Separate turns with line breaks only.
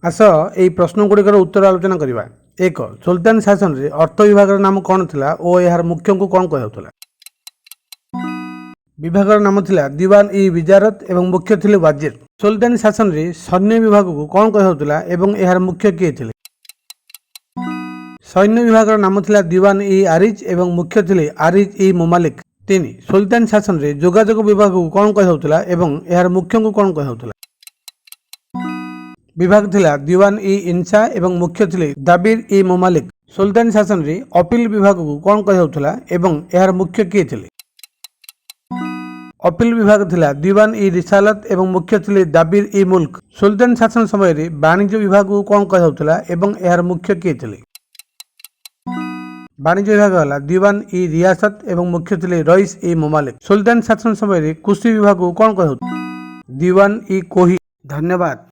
आस यही प्रश्नगुड़िकर उत्तर आलोचना करवा। एक, सुल्तान शासन रे अर्थ विभाग नाम कौन थिला और यार मुख्य को कौन कहउतला? विभाग नाम थिला दीवान इ विजारत एवं मुख्य थिले वाजिर। सुल्तान शासन रे सैन्य विभाग को कौन कहउतला एवं यार मुख्य किए थिले? सैन्य विभाग नाम थिला दीवान इ आरिज एवं मुख्य थिले आरिज इ मुमालिक। 3, सुल्तान शासन रे जोगाजोग विभाग को कौन कहउतला एवं यार मुख्य को कौन कहउतला? विभाग थिला दीवान इ इंसा एवं मुख्य थिले दाबिर इ मुमालिक। सुल्तान शासन रे अपील विभाग को कौन कहउतला एवं यार मुख्य किए थिले? अपील विभाग थिला दीवान इ रिसालत एवं मुख्य थिले दाबिर इ मुल्क। सुल्तान शासन समय रे वाणिज्य विभाग को कौन कहउतला एवं यार मुख्य किए थिले? वाणिज्य विभाग वाला दीवान इ रियासत एवं मुख्य थिले रईस इ मुमालिक। सुल्तान शासन समय रे कृषि विभाग को कौन कहउतला? दीवान इ कोही। धन्यवाद।